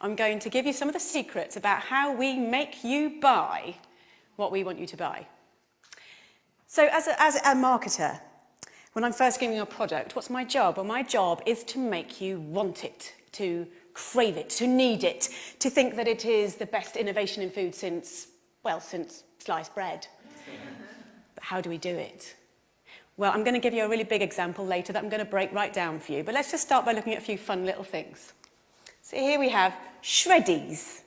I'm going to give you some of the secrets about how we make you buy what we want you to buy. So as a marketer, when I'm first giving you a product, what's my job? Well, my job is to make you want it, to crave it, to need it, to think that it is the best innovation in food since sliced bread. But how do we do it? Well, I'm going to give you a really big example later that I'm going to break right down for you. But let's just start by looking at a few fun little things. So here we have Shreddies,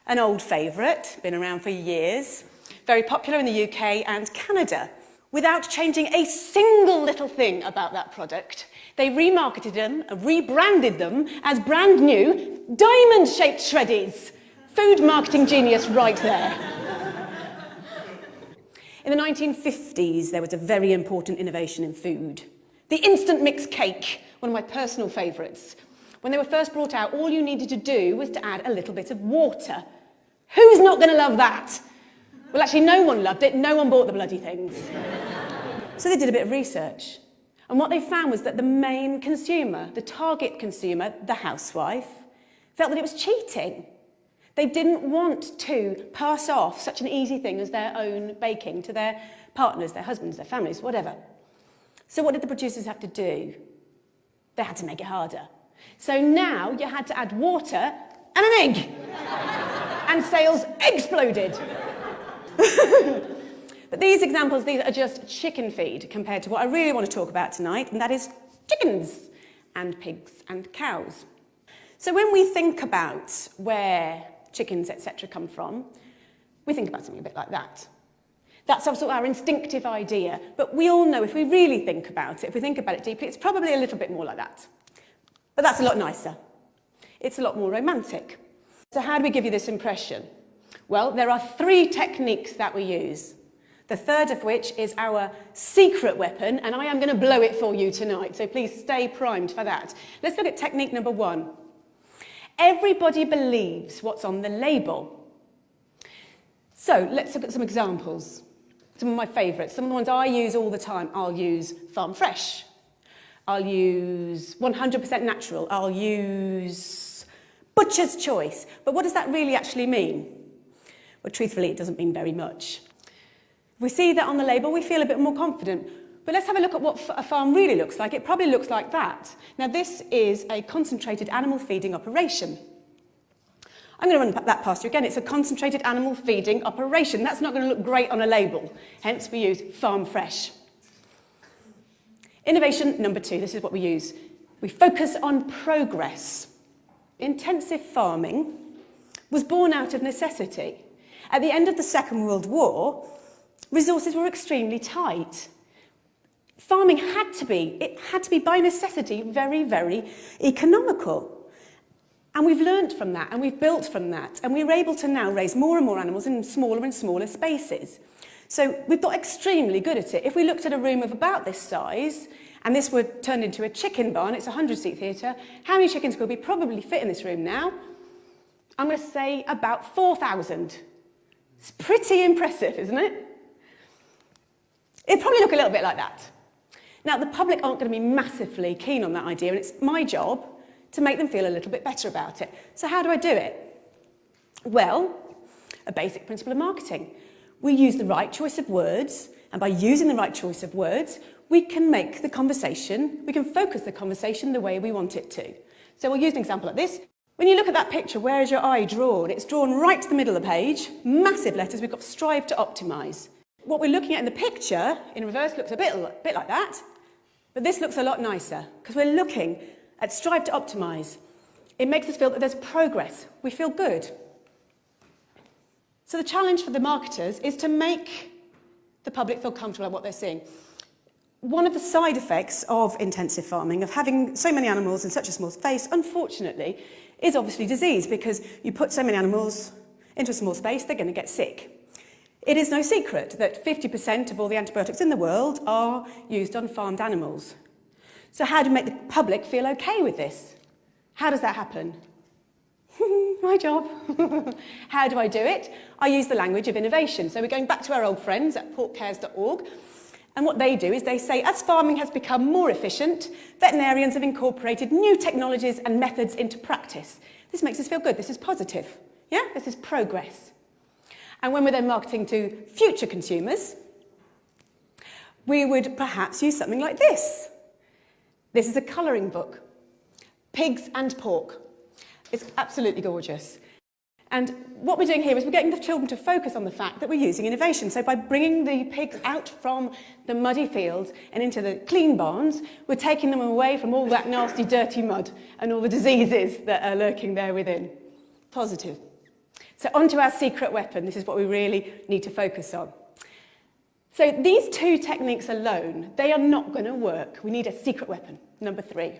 an old favourite, been around for years, very popular in the UK and Canada. Without changing a single little thing about that product, they remarketed them, rebranded them as brand new diamond-shaped Shreddies. Food marketing genius right there. In the 1950s, there was a very important innovation in food. The instant mix cake, one of my personal favourites. When they were first brought out, all you needed to do was to add a little bit of water. Who's not going to love that? Well, actually, no one loved it. No one bought the bloody things. So they did a bit of research. And what they found was that the main consumer, the target consumer, the housewife, felt that it was cheating. They didn't want to pass off such an easy thing as their own baking to their partners, their husbands, their families, whatever. So what did the producers have to do? They had to make it harder. So now you had to add water and an egg. And sales exploded. But these examples, these are just chicken feed compared to what I really want to talk about tonight, and that is chickens and pigs and cows. So when we think about where chickens, etc. come from, we think about something a bit like that. That's also our instinctive idea, but we all know if we really think about it, if we think about it deeply, it's probably a little bit more like that. But that's a lot nicer. It's a lot more romantic. So how do we give you this impression? Well, there are 3 techniques that we use. The third of which is our secret weapon, and I am going to blow it for you tonight, so please stay primed for that. Let's look at technique number 1. Everybody believes what's on the label. So let's look at some examples. Some of my favourites, some of the ones I use all the time. I'll use Farm Fresh. I'll use 100% natural. I'll use Butcher's Choice. But what does that really actually mean? Well, truthfully, it doesn't mean very much. If we see that on the label, we feel a bit more confident. But let's have a look at what a farm really looks like. It probably looks like that. Now, this is a concentrated animal feeding operation. I'm going to run that past you again. It's a concentrated animal feeding operation. That's not going to look great on a label. Hence, we use Farm Fresh. Innovation number 2. This is what we use. We focus on progress. Intensive farming was born out of necessity. At the end of the Second World War, resources were extremely tight. Farming had to be by necessity very, very economical. And we've learnt from that, and we've built from that, and we're able to now raise more and more animals in smaller and smaller spaces. So we've got extremely good at it. If we looked at a room of about this size, and this were turned into a chicken barn, it's a 100-seat theatre, how many chickens could we probably fit in this room now? I'm going to say about 4,000. It's pretty impressive, isn't it? It'd probably look a little bit like that. Now, the public aren't going to be massively keen on that idea, and it's my job to make them feel a little bit better about it. So how do I do it? Well, a basic principle of marketing. We use the right choice of words, and by using the right choice of words, we can make the conversation, we can focus the conversation the way we want it to. So we'll use an example like this. When you look at that picture, where is your eye drawn? It's drawn right to the middle of the page, massive letters, we've got strive to optimise. What we're looking at in the picture, in reverse, looks a bit like that, but this looks a lot nicer, because we're looking at strive to optimise. It makes us feel that there's progress. We feel good. So the challenge for the marketers is to make the public feel comfortable about what they're seeing. One of the side effects of intensive farming, of having so many animals in such a small space, unfortunately, is obviously disease, because you put so many animals into a small space, they're going to get sick. It is no secret that 50% of all the antibiotics in the world are used on farmed animals. So how do we make the public feel okay with this? How does that happen? My job. How do I do it? I use the language of innovation. So we're going back to our old friends at porkcares.org. And what they do is they say, as farming has become more efficient, veterinarians have incorporated new technologies and methods into practice. This makes us feel good. This is positive. Yeah? This is progress. And when we're then marketing to future consumers, we would perhaps use something like this. This is a colouring book. Pigs and pork. It's absolutely gorgeous. And what we're doing here is we're getting the children to focus on the fact that we're using innovation. So by bringing the pigs out from the muddy fields and into the clean barns, we're taking them away from all that nasty, dirty mud and all the diseases that are lurking there within. Positive. So onto our secret weapon. This is what we really need to focus on. So these two techniques alone, they are not going to work. We need a secret weapon, number 3.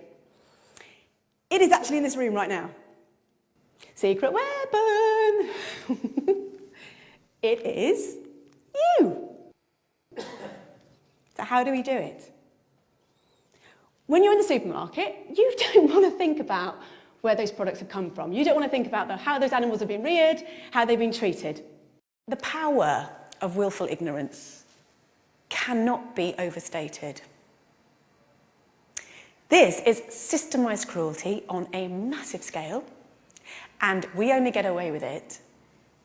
It is actually in this room right now. Secret weapon! It is you. So how do we do it? When you're in the supermarket, you don't want to think about where those products have come from. You don't want to think about how those animals have been reared, how they've been treated. The power of willful ignorance cannot be overstated. This is systemised cruelty on a massive scale, and we only get away with it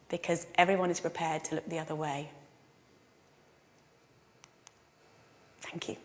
because everyone is prepared to look the other way. Thank you.